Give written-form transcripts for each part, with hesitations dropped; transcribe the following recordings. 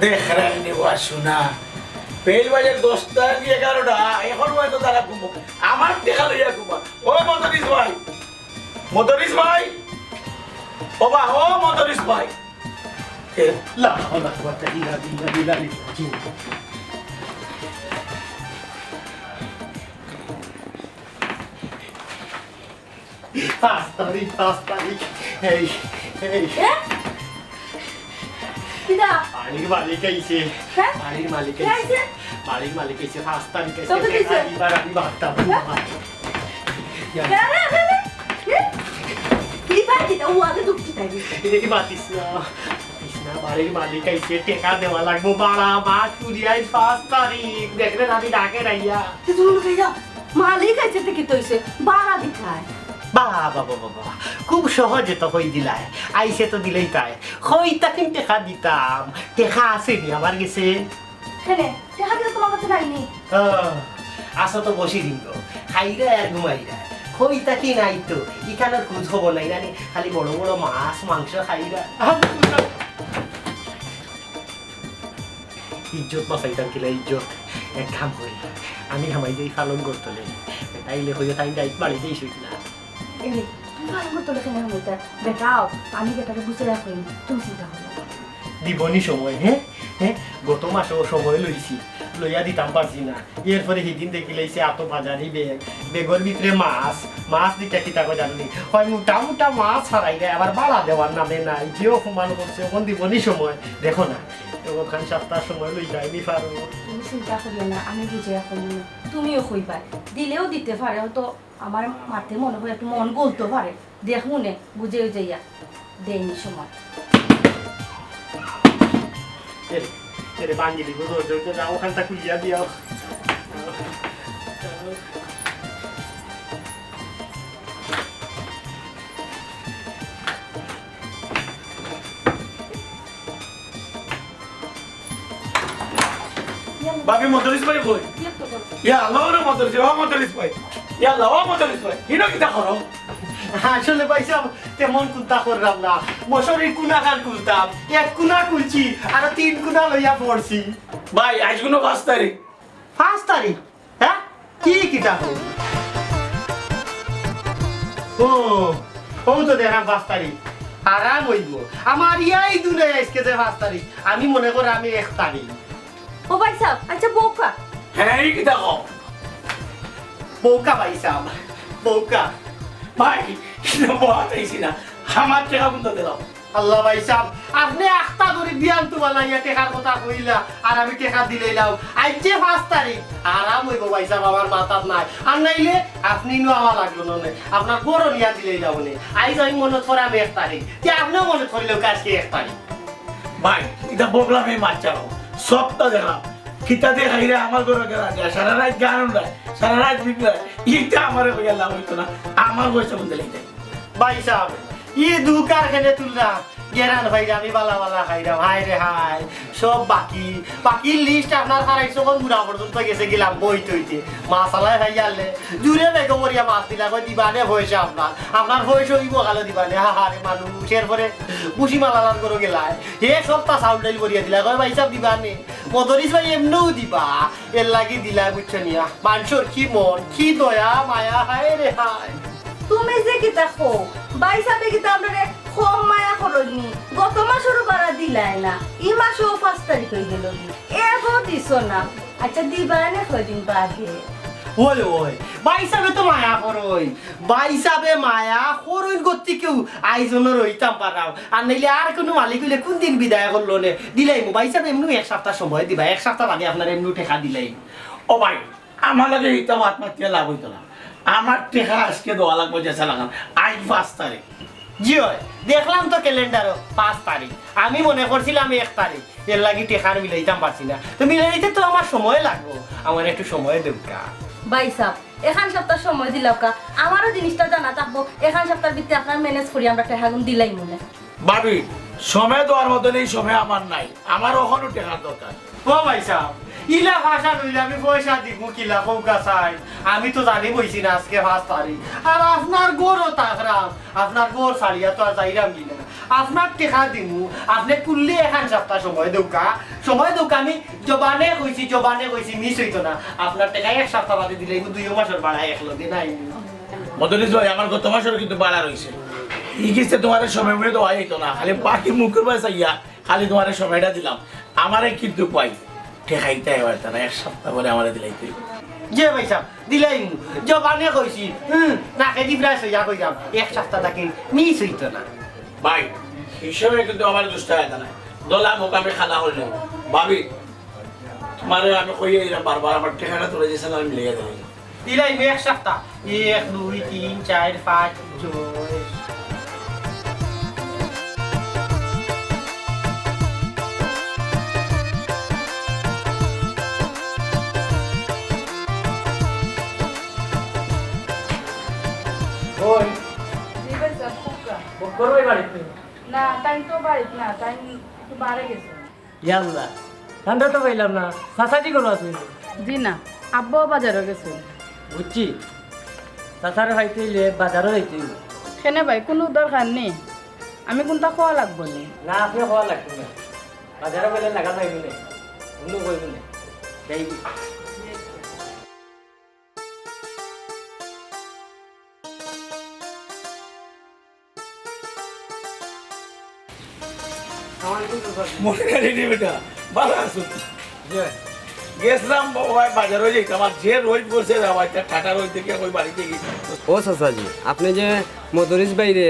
দেখ রাইনি ওয়া শোনা পেল বাজে 10টা কি 11টা এখন হয়তো তারা ঘুমো আমার দেখা লইয়া ঘুমা ও মদরিস ভাই ও বা ও মদরিস ভাই লা হাওলা কুওয়াতা ইল্লা বিল্লাহি আযীম পাঁচ তারিখ এই কিদা বাড়ির মালিক আইছে হ্যাঁ বাড়ির মালিক কে আইছে আইছে? বাড়ির মালিক আইছে 5 তারিখ আইছে তোকে দিছে? এবার আমি ভাতটা কি ভাই কিদা ও আগে দুঃখী থাকি এটা কি বাতিস না বাড়ির মালিক আইছে টাকা দেওয়া লাগবো বাড়া মাছ চুরিয়াই 5 তারিখ দেখলেন আমি ডাকে রাইয়া তুই শুনু ভাইয়া মালিক আছে থেকে তইছে বাড়া দিখায় বাবা বাবা বাবা খুব সহজে তো হই দিলাই আইসে তো দিলেই তাই হইতা কিন্তু টেকা দিতাম টেকা আসেনি আমার গেছে কেনে টাকা দিলে তোমার কাছে নাইনি আসো তো বসি দিন তো খাইরা আর ঘুমাইরা হইতা কি নাই তো ইখানের খোঁজ হবো নাই জানি খালি বড় বড় মাছ মাংস খাইরা ইজ্জত বাঁচাইতাম কিলা ইজ্জত এক কাম করি আমি হামাই যাই পালন করতে তাইলে হইয়া তাই ডাইট বাড়িতেই শুই না এরে তুমি ভালো করতে লেখে না হইতা বেটাও আমি বেটাকে বুঝে রাখি তুমি চিন্তা করো দিবনি সময় হ্যাঁ গত মাসেও সময় লইয়া দিতাম পারছি না এরপরে সেদিন দেখি লাইছে এত বাজারি বেগর ভিতরে মাছ দিতে কি তাকে জানি হয় মোটা মাছ হারাই দেয় আবার বাড়া দেওয়ার নামে নাই যে অপমান করছে ওখান দিবনি সময় দেখো না ওখান সপ্তাহ সময় লই যায়নি পারো তুমি চিন্তা করিও না আমি বুঝে রাখি তুমিও কইবা দিলেও দিতে পারে তো আমার মাথে মনে হয় একটু মন গলতে পারে দেখ মনে বুঝে যাইয়া দেয়নি সময় এরে ভাঙি দিব যাও ওখানটা খুলিয়া দিয়াও বাবি মদরিস ভাই কই ইয়া আল্লাহ রে মদরিস ভাই ইয়া আল্লাহ মদরিস ভাই হিনো কিটা করো আসলে পয়সা তেমন কুন্তা করলাম না বছরের কুনা কান কুলতাম এক কুনা কুলছি আর 3 কুনা লইয়া পড়ছি ভাই আজ কোনো 5 তারিখ 5 তারিখ হ্যাঁ কি কিতা ও তো দেখা 5 তারিখ আরাম হইব আমার ইয়াই দুনিয়া আজকে যে 5 তারিখ আমি মনে করি আমি 1 তারিখ ও ভাই সাহেব আচ্ছা বউকা হ্যাঁ এই কিটা কও বউকা পয়সা বউকা ভাই কিনা বহুত আইছি না আমার টাকা বন্ধ দিলাম আল্লাহ ভাই সাহেব আপনি আখতা ধরে বিয়ান তো বানাইয়া টেকার কথা কইলা আর আমি টেকা দিলাম আজকে 5 তারিখ আরাম হইব ভাই সাহেব আমার মাথাত নাই আর নাইলে আপনি নো আমার লাগলো না আপনার বড় নিয়া দিলেই যাও নে আইজ আমি মনে করে আমি 1 তারিখ যে আপনিও মনে করিলেও আজকে 1 তারিখ ভাই এটা বগলা আমি মাছ চালাও সবটা দেখলাম কিতা দিয়ে খাইরে আমার ঘরে গেলা যায় সারা রাত গান উড়ায় সারা রাত বিগড়ায় এইটা আমার হইয়া লাভ হইতো না আমার পয়সা বন্ধ লাগতে ভাই সাহেব ই দুকার খেলে তুলরা গেরান ভাই আমি বালা খাইরা হাই রে হাই সব বাকি লিস্ট আপনার খারাইছো কোন গুড়া পর্যন্ত গেছে গেলাম বই তৈতে মাছালাই ভাই জানলে জুড়ে বেগো মরিয়া মাছ দিলা কই দিবানে পয়সা আপনার পয়সা হইব কালো দিবানে হাহারে মানুষের পরে বুসি মালালার করে গেলায় হে সপ্তাহ চাউল ডাইল করিয়া দিলা কই ভাই সাহেব দিবানে মদরিস ভাই এমনিও দিবা এর লাগি দিলা বুঝছো নিয়া মানুষের কি মন কি দয়া মায়া হাই রে হাই তুমি যে কি দেখো ভাই সাহেব কি আপনারে কম মায়া করনি গত মাসেরও বাড়া দিলাই না এই মাসেও 5 তারিখ হয়ে গেল এগো দিছো না আচ্ছা দিবানে কয়দিন বাদে ওই বাইসাবে তো মায়া করই বাইসাবে মায়া করই গতি কেউ আইজনের রইতাম পারাও আর নাইলে আর কোনো মালিক হইলে কোন দিন বিদায় করলো নে দিলাই বাইসাবে এমনি 1 সপ্তাহ সময় দিবা 1 সপ্তাহ বাদে আপনার এমনি টেকা দিলাই ও ভাই আমার লাগে এইটা আত্মহত্যা লাভ হইতো না আমার টেকা আজকে দেওয়া লাগবে যেসা লাগান আজ 5 তারিখ জি হয় দেখলাম তো ক্যালেন্ডারও 5 তারিখ আমি মনে করছিলাম 1 তারিখ এর লাগি টেকার মিলাইতাম পারছি না তো মিলাইতে তো আমার সময় লাগবো আমার একটু সময় দেবকা ভাই সাহেব এখান সপ্তাহ সময় দিলাও কা আমারও জিনিসটা জানা থাকবো এখান সপ্তাহের ভিতরে আপনার ম্যানেজ করি আমরা টাকা দিলাই মনে ভাবি সময় দেওয়ার মতন এই সময় আমার নাই আমার ওখানেও টেকার দরকার ও ভাই সাহেব ইলা ভাষা লইলে আমি পয়সা দিব কিলা কৌকা চাই আমি তো জানি বইছি না আজকে 5 তারিখ আর আপনার গরও তাকরাম আপনার গর ছাড়িয়া তো আর যাইরাম কিনা আপনার টেকা দিমু আপনি কুললে এখন সপ্তাহ সময় দৌকা আমি জবানে কইছি মিস হইতো না আপনার টেকা এক সপ্তাহ বাদে দিলে 2 মাসের ভাড়া একলগে নাই মদনিস ভাই আমার গত মাসের কিন্তু বাড়া রয়েছে ই কিসে তোমার সময় মনে তো আইতো না খালি বাকি মুখের বাসা ইয়া খালি তোমার সময়টা দিলাম আমারে কিন্তু পাই ঠেকাইতে এবার তারা এক সপ্তাহ পরে আমারে দিলাইতে যে ভাই সাহেব দিলাই জবানে কইছি নাকে দি প্রাইস হইয়া কইরাম এক সপ্তাহ থাকি মিস হইতো না ভাই হিসেবে কিন্তু আমার দুষ্ট হয় না দলা মোকামে খানা হইল ভাবি তোমার আমি কইয়ে এরা বারবার আমার ঠেকাটা তুলে দিয়েছেন আমি লেগে দিলাম দিলাই এক সপ্তাহ 1 2 3 4 5 6 ওই দিবেছে ফুকা বকরই বাড়িতে না তাই তো বাড়িত না তাই একটু বাড়ে গেছে ইয়াল্লা ঠান্ডা তো পাইলাম না সাসাজি করো আছে জি না আব্বাও বাজারে গেছে বুঝছি সাসারে খাইতে ইলে বাজারও যাইতে সেনে ভাই কোনো দরকার নেই আমি কোনটা খোয়া লাগবো নি না আপনি খাওয়া লাগবে না বাজারে গেলে লাগা যাইবে না অন্য কইবে না যাইবি মনে করি নি বেটা ভালো আছো গেছিলাম ভাই বাজারে যাইতে আমার যে রোজ করছে টাটা রোজ থেকে ওই বাড়িতে গেছি ও চাচাজি আপনি যে মদরিস বাইরে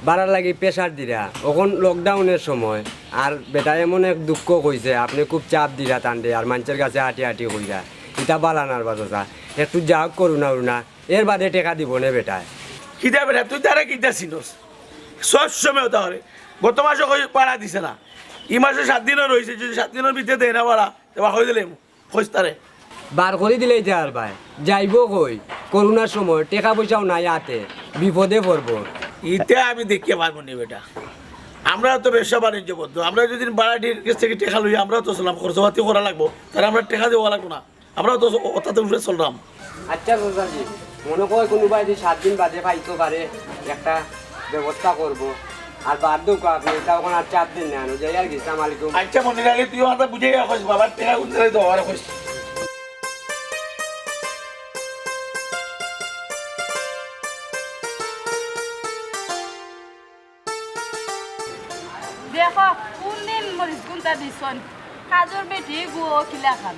বাড়ার লাগি প্রেশার দিরা এখন লকডাউনের সময় আর বেটা এমন এক দুঃখ কইছে আপনি খুব চাপ দিরা টানতে আর মানুষের কাছে হাঁটি হাঁটি কইরা ইটা বালানার বা চাচা একটু যাও করুণা উনা এর বাদে টেকা দিব না বেটায় কিতা বেটা তুই তারা কিতা চিনস সব সময় তাহলে গত মাসে পাড়া দিছে না এই মাসে 7 দিনও রয়েছে যদি 7 দিনের ভিতরে দেয় না পাড়া এবার হয়ে দিলে খোঁজ তারে বার করে দিলেই যে আর ভাই যাইব কই করোনার সময় টেকা পয়সাও নাই হাতে বিপদে পড়বো ইতে আমি দেখিয়ে পারবো না বেটা আমরা তো ব্যবসা বাণিজ্য বদ্ধ আমরা যদি বাড়াটির কাছ থেকে টেকা লই আমরাও তো চললাম খরচপাতি করা লাগবো তাহলে আমরা টেকা দেওয়া লাগবো না আমরাও তো ওটাতে উঠে চললাম আচ্ছা চাচাজি মনে কয় কোনোবাই যদি 7 দিন বাদে পাইতে পারে একটা ব্যবস্থা করব আর বাদ দোক আপনি এটা ওখানে আর 4 দিন নেন যাই আর কি সালাম আলাইকুম আচ্ছা মনে রাখলে তুইও আমাদের বুঝে রাখিস বাবার টেকা উঠতে তো আর রাখিস দেখো কোন দিন মরিচ গুনটা দিছন কাজর বেটি গুয়ো খিলা খান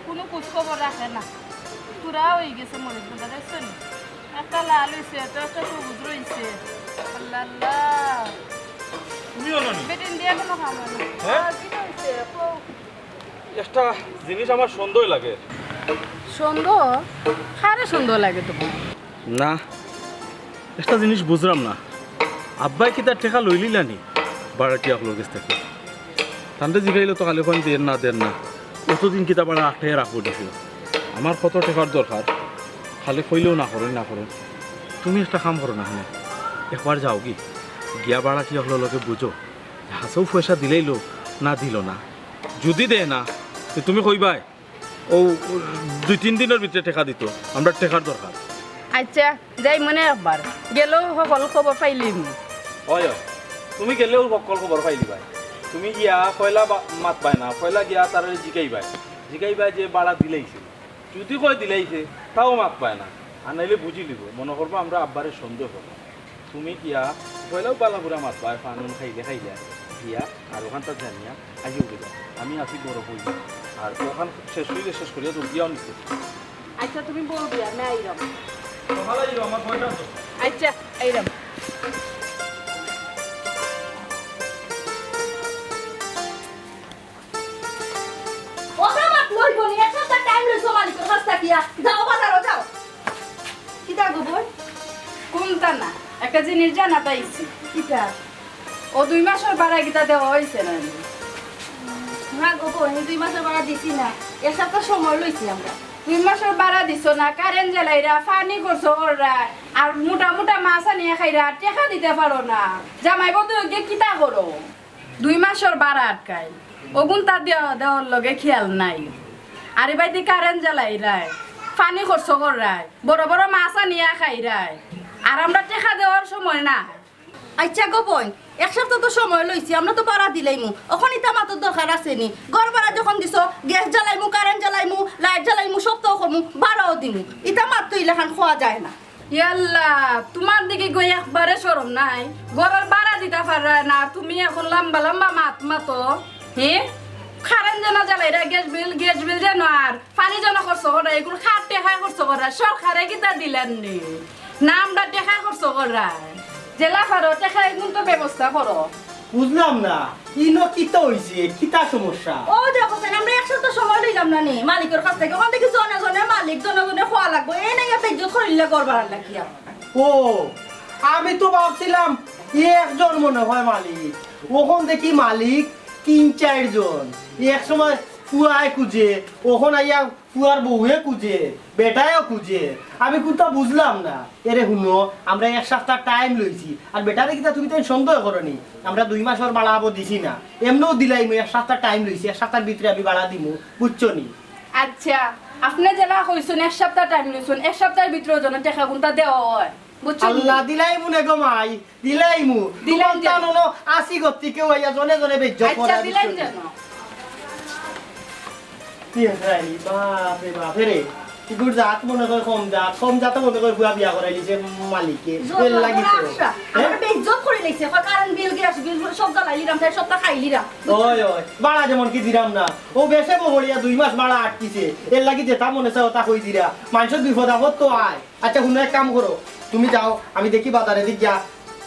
কোনো খোঁজ খবর রাখে না পুরা হয়ে গেছে মরিচ গুনটা দেখছেন একটা লাল হয়েছে তো একটা সবুজ রয়েছে আল্লাহ আল্লাহ তুমিও ননি বেটিন দিয়ে কোনো খামানি হ্যাঁ? কি হয়েছে একটা জিনিস আমার সন্দেহ লাগে সুন্দর খারে সুন্দর লাগে তোমার না একটা জিনিস বুঝলাম না আব্বাই কি তার টেকা লই লিলানি বাড়াটি আপনার কাছ থেকে তান্তে জিগাইলে তো খালি ওখানে দেন না কতদিন কিতা বাড়া আটে রাখবো দেখো আমার কত টেকার দরকার খালি কইলেও না করেন তুমি একটা কাম করো না হ্যাঁ একবার যাও কি গিয়া বাড়াটি আপনার লোকে বুঝো হাসেও পয়সা দিলেই লো না দিল না যদি দেয় না তো তুমি কইবাই ও 2-3 দিনের ভিতরে টেকা দিত আমরা টেকার দরকার আচ্ছা যাই মনে একবার গেলেও সকল খবর পাইলিম হয় তুমি গেলেও সকল খবর পাইলি ভাই তুমি গিয়া পয়লা মাত পায় না পয়লা গিয়া তার জিগাইবাই যে বাড়া দিলেইছে যদি কয় দিলেইছে তাও মাত পায় না আর নাইলে বুঝি লিব মনে করবো আমরা আব্বারে সন্দেহ করবো তুমি গিয়া পয়লাও বালাপুরা মাত পায় ফানুন খাইলে গিয়া আর ওখান তার জানিয়া আহি উঠে যাও আমি আসি বড় হই আর ওখান শেষ হইলে শেষ করিয়া তোর গিয়াও নিতে আচ্ছা তুমি বলবি আমি আইরাম ভালো আমার পয়সা আচ্ছা আইরাম ওটা মাত লইব নি একটা টাইম লইছো মালিক রাস্তা কিয়া যাও বাজারও যাও কিটা গো বল কোনটা না একটা জিনিস জানা পাইছি কিটা ও 2 মাসের ভাড়া কিটা দেওয়া হইছে না না গো বল 2 মাসের ভাড়া দিছি না এক সপ্তাহ সময় লইছি আমরা 2 মাসের ভাড়া দিছো না কারেন্ট জ্বালাইরা পানি করছো ওরা আর মোটা মোটা মাছ আনিয়ে খাইরা টাকা দিতে পারো না জামাই বন্ধু কিটা করো 2 মাসের ভাড়া আটকাই ওগুন তার দেওয়ার লগে খেয়াল নাই আরে বাইতে কারেন্ট জ্বালাই রায় পানি খরচ করায় বড় বড় মাছ আনিয়া খাই রায় আর আমরা টেকা দেওয়ার সময় না আচ্ছা গো বোন এক সপ্তাহ তো সময় লইছি আমরা তো ভাড়া দিলাইমু এখন ইটা মাত্র দরকার আছে নি ঘর ভাড়া যখন দিছো গ্যাস জ্বালাইমু কারেন্ট জ্বালাইমু লাইট জ্বালাইমু সপ্তাহ কমু ভাড়াও দিমু ইটা মাত্র ইলেখান খোয়া যায় না ইয়াল্লা তোমার দিকে গই একবারে সরম নাই ঘরের ভাড়া দিতে পারে না তুমি এখন লম্বা লম্বা মাত মাতো হে কারেন্ট যেন জ্বালাই রা গ্যাস বিল যেন আর পানি যেন খরচ করে এগুলো খাট টেকায় খরচ করে সরকারে কিতা দিলেন নি না আমরা টেকায় খরচ করায় জেলা ফারো টেকায় কিন্তু ব্যবস্থা করো বুঝলাম না ইনো কিতা হইছে কিতা সমস্যা ও দেখো সেন আমরা এক সপ্তাহ সময় লইলাম না নি মালিকের কাছ থেকে ওখান থেকে জনে জনে মালিক জনে জনে খোয়া লাগবো এই নাই একটা ইজ্জত করিলে ঘর ভাড়া লাগিয়া ও আমি তো ভাবছিলাম একজন মনে হয় মালিক ওখান দেখি মালিক 3-4 জন এক সময় ফুয়ায় খুঁজে ওখান আইয়া ফুয়ার বউয়ে খুঁজে বেটায়ও খুঁজে আমি কোথাও বুঝলাম না এরে শুনো আমরা এক সপ্তাহ টাইম লইছি আর বেটারে কিতা তুমি তো সন্দেহ করনি আমরা 2 মাসের বাড়া হবো দিছি না এমনিও দিলাইমু এক সপ্তাহ টাইম লইছি এক সপ্তাহের ভিতরে আমি বাড়া দিমু বুঝছো নি আচ্ছা আপনি জেলা কইছেন এক সপ্তাহ টাইম লইছেন এক সপ্তাহের ভিতরে জন টেকা কোনটা দেওয়া হয় বুঝছেন আল্লাহ দিলাইমু নে গো মাই দিলাইমু দিলাইম তোমার জানো 80 গতি কেউ আইয়া জনে জনে বেজ্জ আচ্ছা করা দিলেন যেন বাপরে বাপরে রে ইগুর জাত মনে করে কম জাত মনে করে বুয়া বিয়া করাই দিছে মালিকে বেল লাগিছে আমরা বেইজ্জত করে লইছে কারেন্ট বিল গ্যাস বিল সব জ্বালাইলিরাম তাই সবটা খাইলিরাম ওই ওই বাড়া যেমন কি দিরাম না ও বেশে বহড়িয়া 2 মাস বাড়া আটকিছে এর লাগি যেটা মনে চাও তা কই দিরা মানুষের বিপদ আপদ তো আয় আচ্ছা শুনো এক কাম করো তুমি যাও আমি দেখি বাজারে দিক যা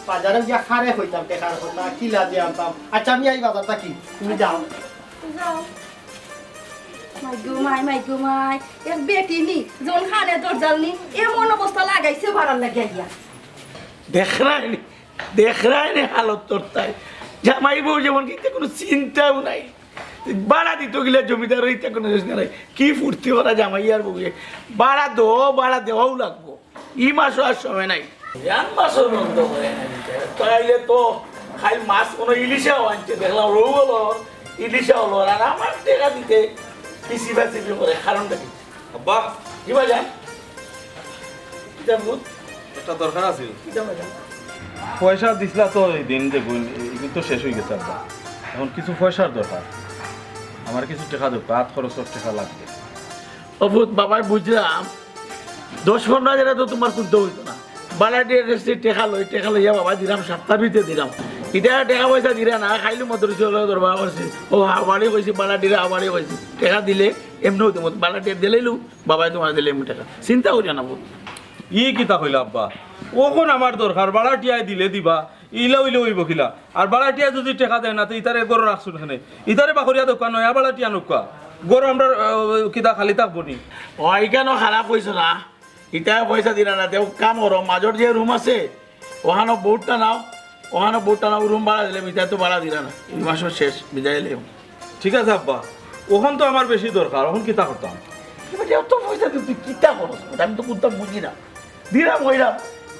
বাজারে গিয়া খারে হইতাম টেকার কথা কি লাজে আনতাম আচ্ছা আমি এই বাজারটা কি তুমি যাও যাও মাই গো মাই এক বেটি নি জন খানে দরজাল নি এমন অবস্থা লাগাইছে ভাড়া লাগাইয়া দেখ রায় হালত তোর তাই জামাই বউ যেমন কিন্তু কোনো চিন্তাও নাই বাড়া দিত গেলে জমিদার হইতে কোনো যোজনা নাই কি ফুর্তি করা জামাই আর বউয়ে বাড়া দেওয়াও লাগবো ই মাসও আর সময় নাই জান মাসও বন্ধ করে তাইলে তো খাই মাছ কোনো ইলিশাও আনছে দেখলাম রৌ হলো ইলিশা হলো আর আমার টেকা দিতে পিসি বাসি করে কারণটা কি আব্বা কি বাজান এটা বুঝ একটা দরকার আছিল এটা বাজান পয়সা দিছিলা তো এই দিন দেখুন এগুলো তো শেষ হয়ে গেছে আব্বা এখন কিছু পয়সার দরকার আমার কিছু টাকা দরকার হাত খরচের টাকা লাগবে অভূত বাবাই বুঝলাম 10-15 হাজার তো তোমার শুদ্ধ হইতো না বালাটির রেস্টে টেকা লইয়া বাবা দিলাম সপ্তাহ ভিতরে দিলাম এটা টাকা পয়সা দিলে না খাইলে মতো চলে দরবার করছে ও আবারই কইছি বালাটিরে আবারই কইছি টাকা দিলে এমনিও তোমার বালাটির দিলেইলু বাবাই তোমার দিলে এমনি টাকা চিন্তা করি না বুঝ ই কিতা কইলা আব্বা ওখন আমার দরকার বাড়াটিয়ায় দিলে দিবা ইলা উইলে উইব কিলা আর বাড়াটিয়া যদি টাকা দেয় না তো ইতারে গরু রাখছুন এখানে ইতারে বাকরিয়া দোকান নয়া বাড়াটিয়া নুকা গরু আমরা কিতা খালি থাকবো নি ওইখানেও খারাপ হয়েছে না ইটা পয়সা দিলা না তেও কাম করো মাজর যে রুম আছে ওখানে বোর্ডটা নাও রুম ভাড়া দিলে ইটা তো ভাড়া দিলা না এই মাসও শেষ বিদায় এলে ঠিক আছে আব্বা ওখান তো আমার বেশি দরকার ওখান কিতা করতাম তো পয়সা দিও তুই কিতা করো আমি তো কোনটা বুঝি না দিলাম ওইরাম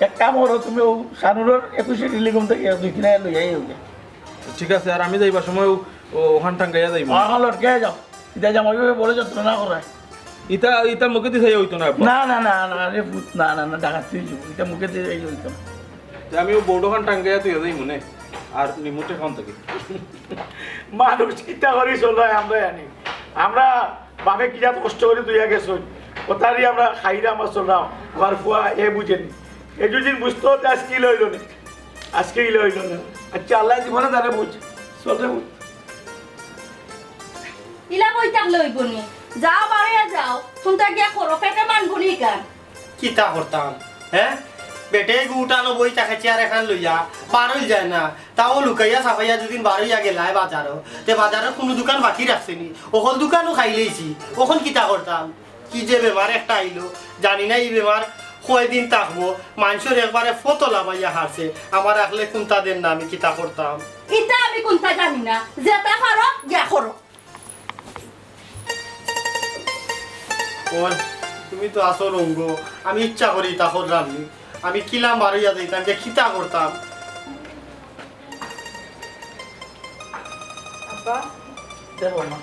এক কাম করো তুমি ও সানুরের 21 টেলিকম থেকে 2 কিনা লইয়াই হোক ঠিক আছে আর আমি যাইবার সময় ওখান টাঙ্গাইয়া যাইব আমার লটকে যাও ইটা জামাই বলে যত্ন না করায় ইতা ইতা মুখে দিয়ে হইতো না আব্বা না রে ভূত না ডাকাত তুই এটা মুখে দিয়ে এই হইতো না আমি ও বড়খান টাঙ্গাইয়া তুই যাই মনে আর নিমুটে খান থাকি মানুষ কিতা করি চলো আমরা জানি আমরা বাপে কি যা কষ্ট করে তুই গেছো কোথারই আমরা খাইরা আমার চললাম আমার ফুয়া এ বুঝেনি এ যদি বুঝতো আজকে লইল না আজকে লইল না আচ্ছা আল্লাহ জীবনে তারে বুঝ চলতে বুঝ ইলা কই থাকলে হইব নি যাও বাড়িয়া যাও শুনতে গিয়া করো পেটে মানবো নি কান কিতা করতাম হ্যাঁ বেটে গুটানো বই তাকে চেয়ার এখান লইয়া বারোই যায় না তাও লুকাইয়া সাফাইয়া দুদিন বারোইয়া গেলায় বাজারও তে বাজারে কোনো দোকান বাকি রাখছেনি ওখন দোকানও খাইলেইছি ওখন কিতা করতাম কি যে বেমার একটা আইলো জানি না এই বেমার কয়দিন থাকবো মানুষের একবারে ফটো লাভাইয়া হারছে আমার রাখলে কোনটা দেন না আমি কিতা করতাম ইটা আমি কোনটা জানি না যেটা পারো গিয়া করো ওর তুমি তো আসো রঙ্গ আমি ইচ্ছা করি তা করলাম আমি কিলাম বারোইয়া যাইতাম যে কিতা করতাম আব্বা দেখো না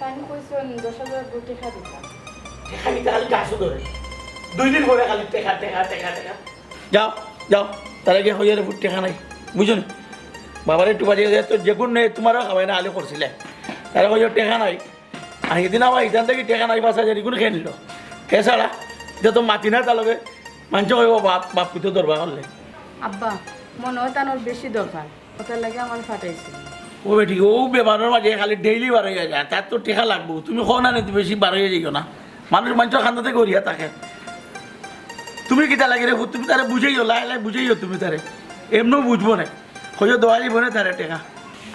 তাই কইছেন 10,000 টাকা দিতাম খালি খালি গাছও ধরে 2 দিন পরে খালি টেকা টেকা টেকা টেকা যাও যাও তার আগে হইয়ারে ফুট টেকা নাই বুঝুন বাবার একটু বাজে তো যে কোন নেই তোমারও খাবাই না আলু করছিলে তারা হইয়া টেকা নাই আর সেদিন আমার এখান থেকে টেকা নাই বাসা যে কোনো খেয়ে নিল এছাড়া যত মাতি না তার লগে মানুষ কইব বাপ বাপ পুতো দরবার করলে আব্বা মনে হয় তানোর বেশি দরকার ওটার লাগে আমার ফাটাইছে ও বেটি ও বেমারের মাঝে খালি ডেইলি বার হয়ে যায় তার তো টেকা লাগবো তুমি কো না তুমি বেশি বার হয়ে যাইও না মানুষ খান্দাতে করিয়া তাকে তুমি কিতা লাগে রে তুমি তারে বুঝাইও লাই লাই বুঝাইও তুমি তারে এমনও বুঝবো না হইও দোয়া দিব না তারে টেকা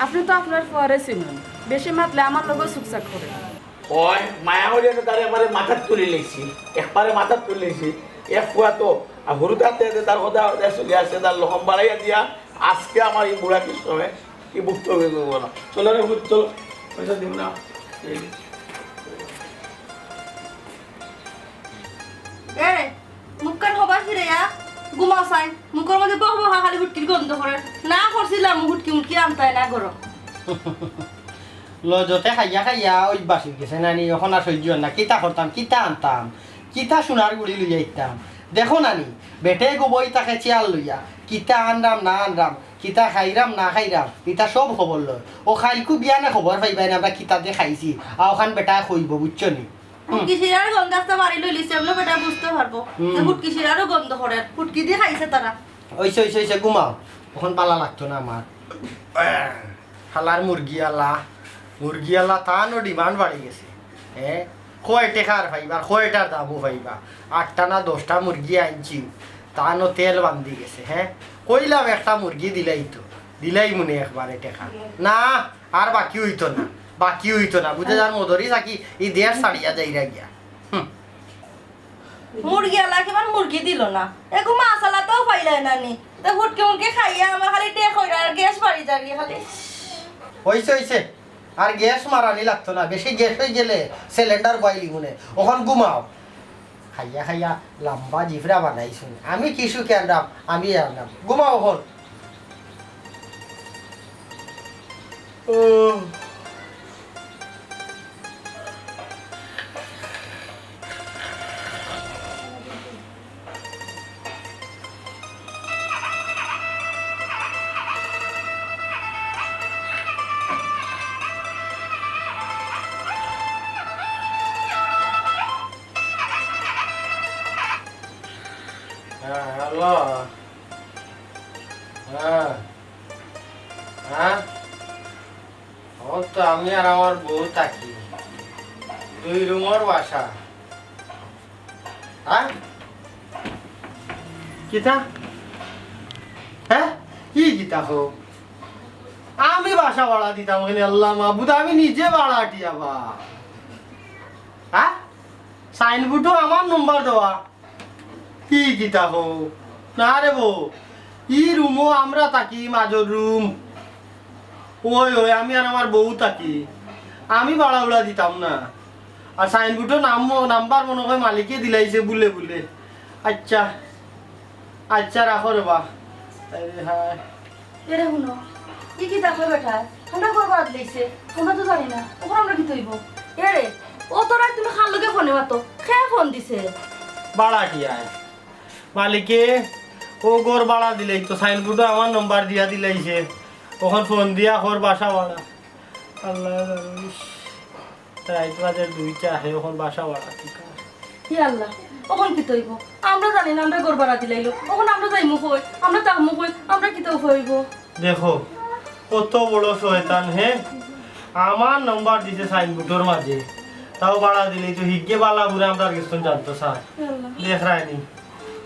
আপনি তো আপনার পরে চিনুন বেশি মাতলে আমার লোক সুকসাক করে হয় মায়া হইয়া তারে একবারে মাথার তুলে লেছি একবারে মাথার তুলে লেছি এক ফুয়া তো আর হরু তাতে তার কথা চলে আসছে তার লহম বাড়াইয়া দিয়া আজকে আমার এই বুড়া কৃষ্ণে কি ভুক্ত হয়ে যাবো না চলো রে ভূত চলো পয়সা দিব না এ মুখকান হবার ফিরে ঘুমাও চাই মুখের মধ্যে বহ বহা খালি হুটকির গন্ধ করে না করছিলাম হুটকি মুটকি আনতাই না গরম লজতে খাইয়া খাইয়া ওই বাসি গেছে নানি এখন আর সহ্য না কিতা করতাম কিতা আনতাম কিতা সোনার গুড়ি লইয়া আইতাম দেখো নানি বেটে গোবই তাকে চেয়ার লইয়া কিতা আনরাম না আনরাম কিতা খাইরাম না খাইরাম ইতা সব খবর লয় ও খাইলকু বিয়া না খবর পাইবাই না আমরা কিতা দিয়ে খাইছি আর ওখান বেটা খইব বুঝছো নি হুটকি শিরার গন্ধ আসতে বাড়ি লইলিছে আমরা বেটা বুঝতে পারবো যে হুটকি শিরারও গন্ধ করে হুটকি দিয়ে খাইছে তারা ওইসে ওইসে ওইসে ঘুমাও তখন পালা লাগতো না আমার হালার মুরগি আলা তানো ডিমান্ড বাড়ি গেছে হ্যাঁ কয় টেকার ভাইবার কয়টার দামও ভাইবা 8টা না 10টা মুরগি আনছি তানো তেল বান্ধি গেছে হ্যাঁ কইলাম একটা মুরগি দিলাই মনে একবারে টেকা না আর বাকি হইতো না বুঝে যার মধুরি থাকি এই দেশ ছাড়িয়া যাইরা গিয়া মুরগি আলা কেমন মুরগি দিল না এগো মাছ আলাতেও পাইলাই নানি তা হুটকি মুরগি খাইয়া আমার খালি টেক হইরা আর গ্যাস বাড়ি যাবি খালি হইছে আর গ্যাস মারানি লাগতো না বেশি গ্যাস হয়ে গেলে সিলিন্ডার বাইলি মনে ওখান ঘুমাও খাইয়া লম্বা জিফরা বানাইছুন আমি কিছু কেন আমি আনলাম ঘুমাও ওখান হ্যালো তো আমি আর আমার বউ থাকি 2 রুমের বাসা হ্যাঁ কিতা হ্যাঁ কি কিতা হো আমি বাসা ভাড়া দিতাম ওখানে আল্লাহ মাহবুদ আমি নিজে ভাড়া টিয়াবা হ্যাঁ সাইনবোর্ডও আমার নম্বর দেওয়া কি কিতা হো না রে বউ ই রুমও আমরা থাকি মাজর রুম ওই আমি আর আমার বউ থাকি আমি ভাড়া উড়া দিতাম না আর সাইনবোর্ডও নাম্বার মনে হয় মালিকে দিলাইছে বুলে আচ্ছা রাখো রে বা হ্যাঁ এরে শুনো কি দেখো বেটা আমরা করবার দিলাইছে আমরা তো জানি না ওখানে আমরা কি তৈব এরে ও তোরা তুমি খান লোকে ফোনে মাতো খেয়ে ফোন দিছে ভাড়া কি আয় মালিকে ও গোর ভাড়া দিলাই তো সাইনবোর্ডও আমার নম্বর দিয়া দিলাইছে ওখান ফোন দিয়া ওর বাসা ভাড়া আল্লাহ রাইত বাজে 2টা আহে ওখান বাসা ভাড়া ঠিক আছে ই আল্লাহ ওখান কি তৈব আমরা জানি না আমরা গড়বাড়া দিলাইলো ওখানে আমরা যাইমু কই আমরা তাকমু কই আমরা কি তো হইব দেখো কত বড় শয়তান হে আমার নম্বর দিছে সাইনবোর্ডের মাঝে তাও ভাড়া দিলেই তো হিগে বালা ঘুরে আমরা আর কিছু জানতো স্যার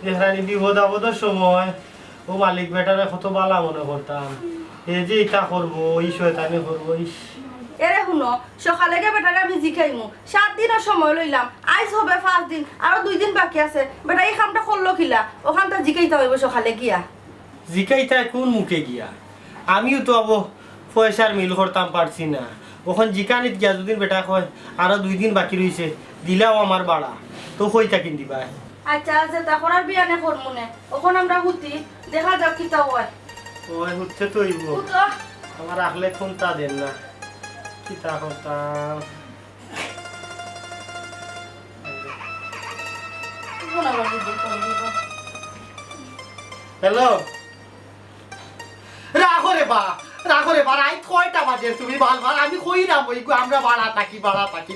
দেখরানি বিপদ আপদের সময় ও মালিক বেটারে কত বালা মনে করতাম এই যে এটা করবো এই শয়তানি করবো এরে শুনো সকালে গে বেটাকে আমি জিখাইমু 7 দিনের সময় লইলাম আজ হবে 5 দিন আরো 2 দিন বাকি আছে বেটা এই কামটা করলো কিলা ওখানটা জিকাইতে হইব সকালে গিয়া জিকাইতা কোন মুখে গিয়া আমিও তো আবো পয়সার মিল করতাম পারছি না ওখান জিকানিত গিয়া দুদিন বেটা কয় আরো 2 দিন বাকি রইছে দিলাও আমার বাড়া তো কইতা কিন দিবা আচ্ছা আচ্ছা তখন আর বিয়ানে করমু না ওখানে আমরা হুতি দেখা যাক কিতা হয় ওই হচ্ছে তো হইব আমার রাখলে কোনটা দেন না কিতা করতাম ফোন আবার দিব হ্যালো রাখো রে বা রাত কয়টা বাজে তুমি বারবার আমি কই না বই আমরা ভাড়া থাকি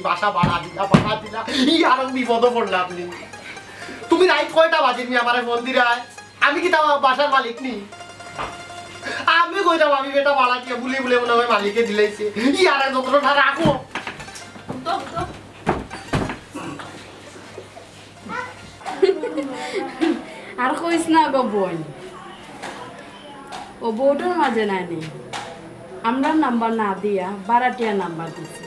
বাসা ভাড়া দিলা ই আর বিপদ পড়লে আপনি তুমি রাত কয়টা বাজে তুমি আমার ফোন দিরা আমি কি তা বাসার মালিক নি আমি কইতাম আমি বেটা ভাড়া দিয়ে বলে মনে হয় মালিকে দিলাইছে ই আর যন্ত্রটা রাখো তো আর কইস না গো বোন ও বউটার মাঝে নাইনি আমরা নাম্বার না দিয়া বারাটিয়া নাম্বার দিছি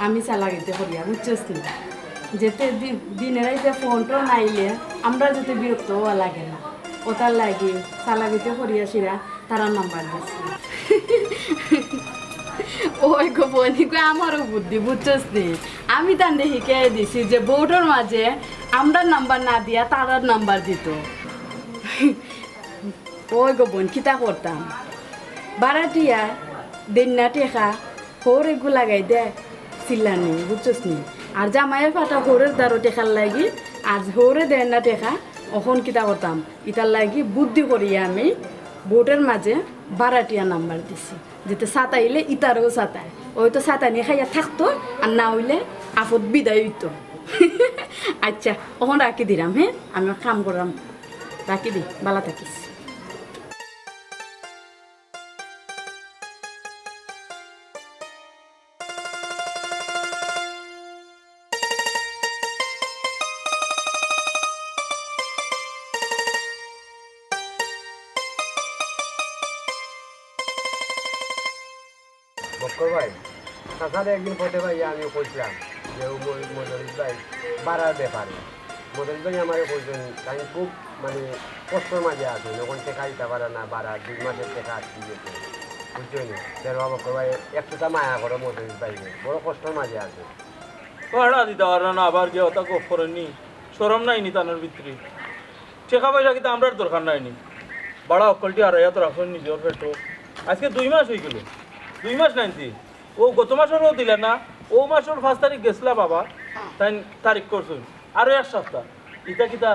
আমি চালাগিতে করিয়া বুঝছিস না যেতে দিনের রাইতে ফোনটা নাইলে আমরা যেতে বিরক্ত হওয়া লাগে না ওটার লাগে চালাগিতে করিয়া সিরা তারা নাম্বার দিছি ওই গো বনি কই আমারও বুদ্ধি বুঝছিস নি আমি তান দেখি কে দিছি যে বউটার মাঝে আমরা নাম্বার না দিয়া তারার নাম্বার দিত ওই গো বোন কিতা করতাম বারাটিয়া দিন না টেকা হোর এগু লাগাই দে চিল্লানি বুঝছস নি আর জামাইয়ের ফাটা হোরের দ্বারো টেকার লাগি আর হোরে দেন না টেকা অখন কিতা করতাম ইতার লাগি বুদ্ধি করিয়া আমি বোটের মাঝে বারাটিয়া নাম্বার দিছি যেতে সাতাইলে ইতারও সাতায় ওই তো সাতানি খাইয়া থাকতো আর না হইলে আপদ বিদায় হইতো আচ্ছা ওখান রাখি দিলাম হ্যাঁ আমি কাম করলাম রাখি দি বালা থাকিস বক্কর ভাই তাছাড়া একদিন পথে ভাই আমি কইছিলাম যে মদরিস ভাই বাড়ার ব্যাপারে মদরিস ভাই আমার কইছেন তাই খুব মানে কষ্টর মাঝে আছে যখন টেকা দিতে পারে না বাড়া 2 মাসের টেকা আটকে গেছে বুঝছেন তেরো বক্কর ভাই একটুটা মায়া করো মদরিস ভাই বড় কষ্টর মাঝে আছে ভাড়া দিতে পারে না আবার যে অত গপ করেননি সরম নাইনি তানোর ভিতরে টেকা পয়সা কিন্তু আমরা দরকার নাইনি ভাড়া অকলটি আর এত রাখুন নিজের পেটো আজকে 2 মাস হয়ে গেল 2 মাস নাইনতি ও গত মাসেরও দিলে না ও মাসের 5 তারিখ গেছিলা বাবা তাই তারিখ করছুন আরো 1 সপ্তাহ ইটা কিতা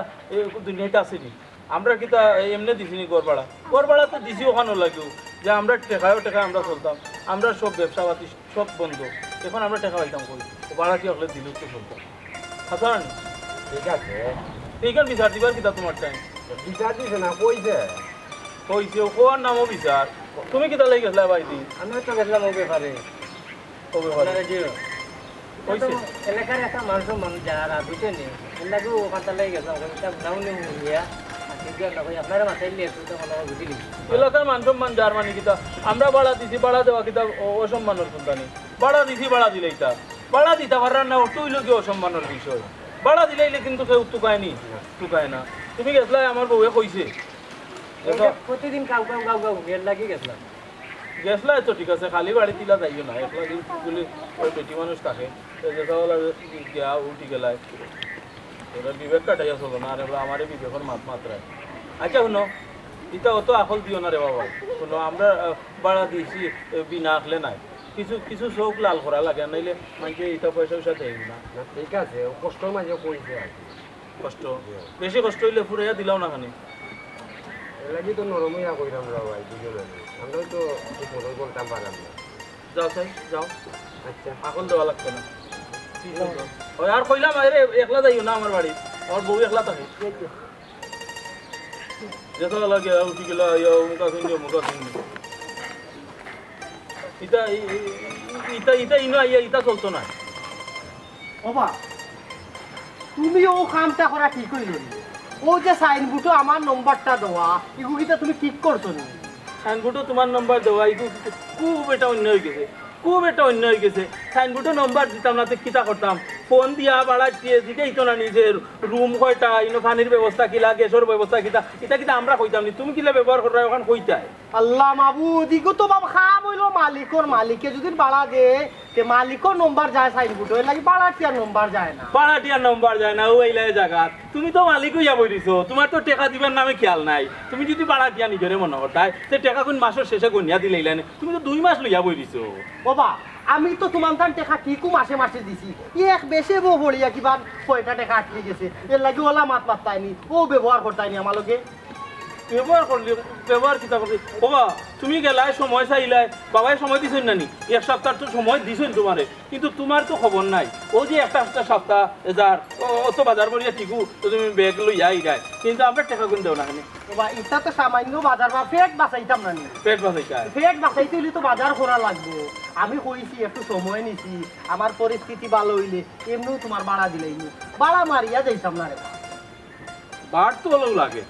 দুনিয়াটা আসেনি আমরা কিতা এমনি দিছিনি গড় ভাড়া তো দিছি ওখানে লাগেও যে আমরা টেকা আমরা চলতাম আমরা সব ব্যবসা পাতি সব বন্ধ এখন আমরা টাকা পাইতাম কই ভাড়া কি হলে দিলেও তো চলতাম হাসান ঠিক আছে এইখান বিচার দিবার কিতা তোমার টাইম বিচার দিছে না কইছে কইছে কোয়ার নামও বিচার তুমি কিতা লাগি গেছলা ভাই দি আমি তো গেছিলাম ও ব্যাপারে কবে ভাড়া কইছে এলাকার একটা মানুষ যারা বুঝছেন এলাকা ওখানটা লেগে গেছে ওখানটা নাউনি হইয়া আপনারা মাথায় লিয়ে তো মনে বুঝিলি এলাকার মান সম্মান যার মানে কিতা আমরা ভাড়া দিছি ভাড়া দেওয়া কিতা অসম্মানের চিন্তা নেই ভাড়া দিছি ভাড়া দিলে এটা ভাড়া দিতে পারার না ওটাই লোক অসম্মানের বিষয় ভাড়া দিলেইলে কিন্তু কেউ টুকায় না তুমি গেছলা আমার বউয়ে কইছে প্রতিদিন কাউ এর লাগি গেছিলাম গেছলা তো ঠিক আছে খালি বাড়ি দিলা যাইও না একলা দিন বলে ওই বেটি মানুষ থাকে যেসবলা গিয়া উঠি গেলায় ওরা বিবেক কাটাইয়া চলো না আরে আমার বিবেকের মাত্রায় আচ্ছা শুনো এটা অত আকল দিও না রে বাবা শুনো আমরা ভাড়া দিয়েছি বিনা আঁকলে নাই কিছু চোখ লাল করা লাগে নাইলে মানে এটা পয়সা দেয় না ঠিক আছে কষ্টর মাঝে কইছে আর কি কষ্ট বেশি কষ্ট হইলে ফুরাইয়া দিলাও না খানি এর লাগি তো নরমইয়া কইরাম ভাই দুজনে আমরা তো ঠিক মতো বলতাম পারলাম না যাও তাই যাও আচ্ছা আকল দেওয়া লাগতো না ওই আর কইলাম আরে একলা যাইও না আমার বাড়ি আমার বউ একলা থাকে যেতে লাগে উঠি গেল মুখা শুনি ইটা ইনো আইয়া ইটা চলতো না বাবা তুমি ও কামটা করা ঠিক হইল ও যে সাইনবোর্ডে আমার নম্বরটা দেওয়া এগুলিটা তুমি ঠিক করছো নি সাইনবোর্ডও তোমার নম্বর দেওয়া এটা খুব এটা অন্য হয়ে গেছে সাইনবোর্ডে নম্বর দিতাম না তো কিতা করতাম ফোন দিয়া বাড়া দিয়ে দিকেই তো না নিজের রুম কয়টা ইনো পানির ব্যবস্থা কিলা গ্যাসের ব্যবস্থা কিতা এটা কিতা আমরা কইতাম নি তুমি কিলা ব্যবহার করা ওখান কইতাই আল্লাহ মাবুদ ইগো তো বাবা খাম হইলো মালিকে যদি বাড়া দে তে মালিকর নম্বর যায় সাইনবোর্ড হই লাগি বাড়াটিয়ার নম্বর যায় না পাড়াটিয়ার নম্বর যায় না ও এইলাই জায়গা তুমি তো মালিক হইয়া বই দিছো তোমার তো টাকা দিবার নামে খেয়াল নাই তুমি যদি পাড়াটিয়া নিজেরে মনে করতাই সে টাকা কোন মাসের শেষে গনিয়া দিলে তুমি তো 2 মাস লইয়া বই দিছো বাবা আমি তো তোমার তান টেকা ঠিকও মাসে মাসে দিছি এক বেশি বউ পড়িয়া কিবা কয়টা টেকা আটকে গেছে এর লাগি ওলা মাত মারতাইনি ও ব্যবহার করতাইনি আমার লোকে ব্যবহার করলি ব্যবহার কিতা করলি বাবা তুমি গেলাই সময় চাইলাই বাবাই সময় দিছেন নানি এক সপ্তাহ তো সময় দিছেন তোমারে কিন্তু তোমার তো খবর নাই ও যে একটা সপ্তাহ যার অত বাজার করিয়া ঠিকু তো তুমি ব্যাগ লইয়া আইরাই কিন্তু আমরা টাকা গুণ দেও না কেন বাবা এটা তো সামান্য বাজার বা পেট বাঁচাইতাম না নি পেট বাঁচাইছে পেট বাঁচাইতে হইলে তো বাজার করা লাগবে আমি কইছি একটু সময় নিছি আমার পরিস্থিতি ভালো হইলে এমনিও তোমার ভাড়া দিলেইনি ভাড়া মারিয়া যাইতাম না রে বার তো ভালো লাগে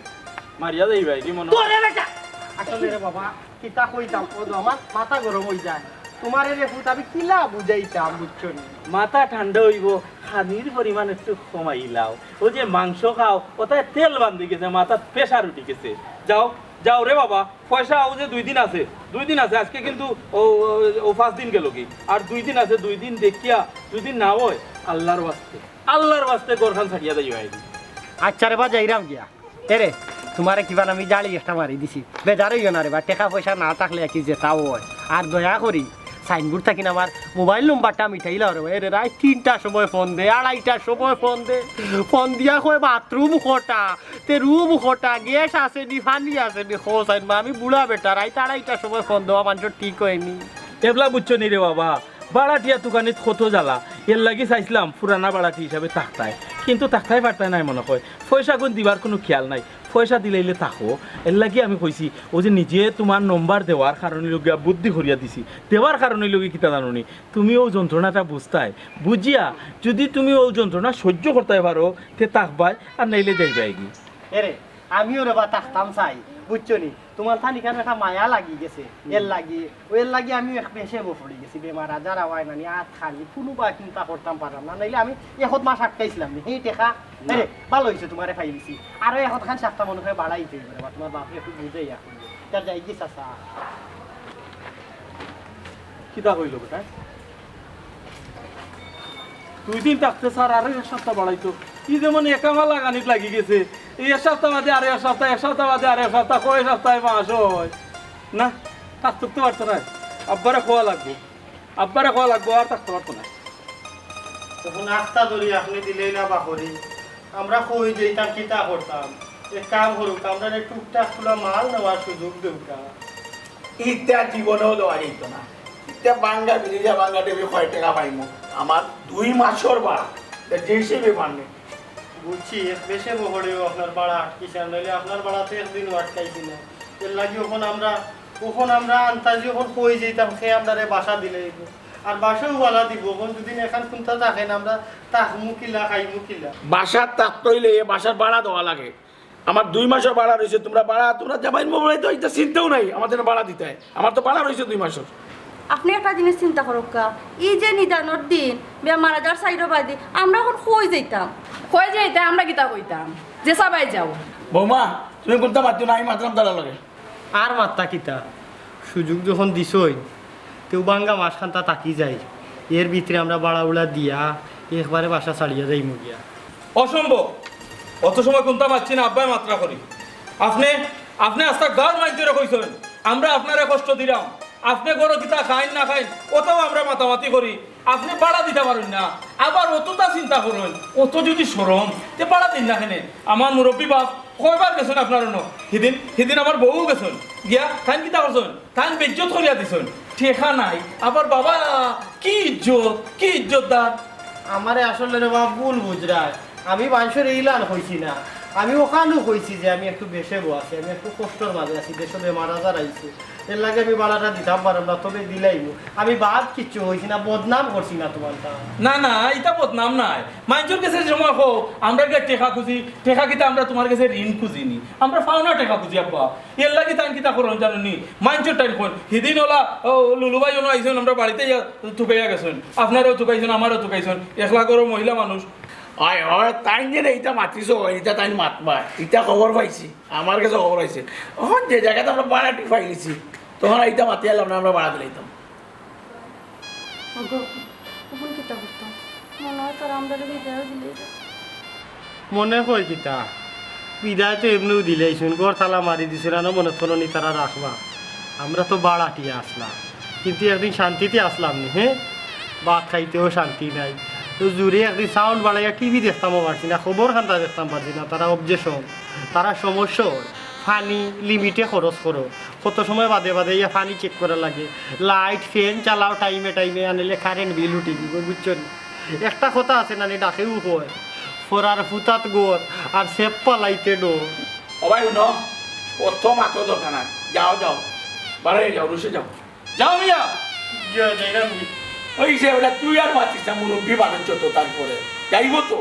মারিয়া যাই ভাই কি মনে তোরে বেটা আসলে রে বাবা কিতা কইতাম ও আমার মাথা গরম হই যায় তোমার রে ফুট আমি কিলা বুঝাইতাম বুঝছো নি মাথা ঠান্ডা হইব খানির পরিমাণ একটু কমাইলাও ও যে মাংস খাও ওটাই তেল বান্ধি গেছে মাথা প্রেশার উঠে গেছে যাও যাও রে বাবা পয়সা ও যে 2 দিন আছে 2 দিন আছে আজকে কিন্তু ও 5 দিন গেল কি আর 2 দিন আছে 2 দিন দেখিয়া 2 দিন না হয় আল্লাহর ওয়াস্তে গোরখান ছাড়িয়া দেই ভাই আচ্ছা রে বা যাইরাম গিয়া এরে তোমারে কিবা আমি জালি একটা মারি দিছি বেজার হইও না রে বা টাকা পয়সা না থাকলে কি যেতাও হয় আর দয়া করি সাইনবোর্ড থাকি না আমার মোবাইল নম্বরটা মিঠাইলা রে এরে রাত 3টার সময় ফোন দে 2:30টার সময় ফোন দিয়া কয় বাথরুম খোটা তে রুম খোটা গ্যাস আছে নি পানি আছে নি খোসাইন মা আমি বুড়া বেটা রাত 2:30টার সময় ফোন দেওয়া মানুষ ঠিক হয়নি এবলা বুঝছো নি রে বাবা বাড়াটিয়া দোকানিত কত জ্বালা এর লাগি চাইছিলাম পুরানা বাড়াটি হিসাবে তাকতায় কিন্তু তাকতাই পারতাই নাই মনে হয় পয়সা গুণ দিবার কোনো খেয়াল নাই পয়সা দিলাইলে তাকো এর লাগি আমি কইছি ও যে নিজে তোমার নম্বর দেওয়ার কারণে লগিয়া বুদ্ধি করিয়া দিছি দেওয়ার কারণে লগি কিতা জানোনি তুমি ও যন্ত্রণাটা বুঝতাই বুঝিয়া যদি তুমি ও যন্ত্রণা সহ্য করতে পারো তে তাকবাই আর নাইলে যাইবাই কি এরে আমিও রে বা তাকতাম চাই বুঝছো নি তোমার থানি কেন একটা মায়া লাগি গেছে এর লাগি আমি এক বেশে পড়ে গেছি বেমার আজার আওয়ায় নানি আর খালি কোনো বা চিন্তা করতাম পারলাম না নাইলে আমি 1 মাস আটকাইছিলাম সেই টেকা আরে ভালো হয়েছে তোমারে খাই দিছি আরো 1 খান সাতটা মনে হয় বাড়াইতে হবে তোমার বাপরে একটু বুঝাই এখন তার যাই গেছে চাচা কিতা হইল বেটা 2 দিন থাকতে স্যার আরো 1 সপ্তাহ বাড়াইতো কি যেমন একামা লাগানিত লাগি গেছে এই 1 সপ্তাহ বাদে আরো 1 সপ্তাহ 1 সপ্তাহ বাদে আরো 1 সপ্তাহ কয় সপ্তাহে মাস হয় না থাকতে পারতো না আব্বারে খোয়া লাগবো আর থাকতে পারতো না তখন আস্তা ধরি আপনি দিলেই না বাকরি আমরা কই যেতাম কিতা করতাম এক কাম করুক আমরা টুকটাক খোলা মাল নেওয়ার সুযোগ দেউকা ইত্যা জীবনেও দেওয়া যেত না ইত্যা বাঙ্গা বিলিজা বাঙ্গা টেবি 100 টাকা পাইমু আমার 2 মাসের ভাড়া যে হিসেবে মানে বুঝছি এক বেশে বহরেও আপনার ভাড়া আটকিছে নইলে আপনার ভাড়াতে একদিন আটকাইছি না এর লাগি ওখন আমরা আন্তাজি ওখন কই যেতাম সে আমরা বাসা দিলে আর বাসাও বালা দিব ওখন যদি এখান কোনটা থাকেন আমরা তাকমু কিলা খাইমু কিলা বাসার থাকতে হইলে বাসার ভাড়া দেওয়া লাগে আমার 2 মাসের ভাড়া রয়েছে তোমরা যাবাই মোবাইল তো এটা চিন্তাও নাই আমাদের ভাড়া দিতে হয় আমার তো ভাড়া রয়েছে 2 মাসের আপনি একটা জিনিস চিন্তা করুক কা এই যে নিদানোর দিন বেমার আজার সাইডো বাদি আমরা এখন কই যাইতাম কই যাইতে আমরা কিতা কইতাম যে সবাই যাও বৌমা তুমি কোনটা মাতিও না আমি মাত্রাম তারা লাগে আর মাত্তা কিতা সুযোগ যখন দিছই কেউ বাঙ্গা মাসখানটা তাকি যায় এর ভিতরে আমরা বাড়া উড়া দিয়া একবারে বাসা ছাড়িয়া যাই মুগিয়া অসম্ভব অত সময় কোনটা পাচ্ছি না আব্বাই মাত্রা করি আপনি আস্তা গাঁর মাইজরে কইছেন আমরা আপনারে কষ্ট দিলাম আপনি গরো কিতা খাইন না খাইন ওটাও আমরা মাতামাতি করি আপনি বাড়া দিতে পারেন না আবার অতটা চিন্তা করুন অত যদি সরম তে বাড়া দিন না কেনে আমার মুরব্বী বাপ কয়বার গেছেন আপনার সেদিন আমার বউ গেছেন গিয়া তাইন কিতা করছেন তাইন বেজ্জত করিয়া দিছেন ঠেকা নাই আবার বাবা কি ইজ্জতদার আমারে আসলে রে বাবা ভুল বুঝরায় আমি মানুষের ইলান হইছি না আমি ওখানেও কইছি যে আমি একটু বেশে আছি আমি একটু কষ্টর মাঝে আছি দেশে বেমার আজার আইছে এর লাগে আমি বাড়াটা দিতাম পারলাম না তবে দিলাইমু আমি বাদ কিচ্ছু হইছি না বদনাম করছি না তোমারটা না এটা বদনাম নাই মানুষের কাছে সময় হোক আমরা গিয়ে টেকা খুঁজি টেকা কিতা আমরা তোমার কাছে ঋণ খুঁজিনি আমরা পাওনা টেকা খুঁজি আব্বা এর লাগে তাই কিতা করুন জানি মানুষের টাইম কোন সেদিন ওলা লুলুবাই জন আইসেন আমরা বাড়িতে থুকাইয়া গেছেন আপনারাও থুকাইছেন আমারও থুকাইছেন 1 লাখ মহিলা মানুষ হয় তাই যে এইটা মাতিছ এইটা তাই মাতবা এটা খবর পাইছি আমার কাছে খবর পাইছে তখন যে জায়গাতে আমরা ভাড়াটি পাইলিছি তখন এইটা মাতি আলাম না আমরা ভাড়া দিলাইতাম তখন কিতা করতাম মনে হয় তোর আমরা বিদায় দিলে মনে হয় কিতা বিদায় তো এমনিও দিলেইছুন ঘর তালা মারি দিছিল না মনে কোনো নি তারা রাখবা আমরা তো বাড়াটিয়া আসলাম কিন্তু একদিন শান্তিতে আসলাম নি, হ্যাঁ? ভাত খাইতেও শান্তি নাই। তো জুড়ে একদিন সাউন্ড বাড়াইয়া টিভি দেখতামও পারছি না, খবর খান্তা দেখতাম পারছি না। তারা অবজেশন, তারা সমস্যা। পানি লিমিটে খরচ করো, কত সময় বাদে বাদে ইয়া পানি চেক করা লাগে, লাইট ফ্যান চালাও টাইমে টাইমে, আনিলে কারেন্ট বিল উঠে দিব, বুঝছো? একটা কথা আছে না, ডাকেও হয় ফোরার ফুতাত গোর আর সেপ পালাইতে ডোর। সবাই শুনো, প্রথম আতো দরকার নাই, যাও যাও, বাড়াই যাও, রুশে যাও, যাও মিয়া। ওই যে ওটা তুই আর পাচ্ছিস না, মুরব্বী বানাচ্ছ তো, তারপরে যাইব তো।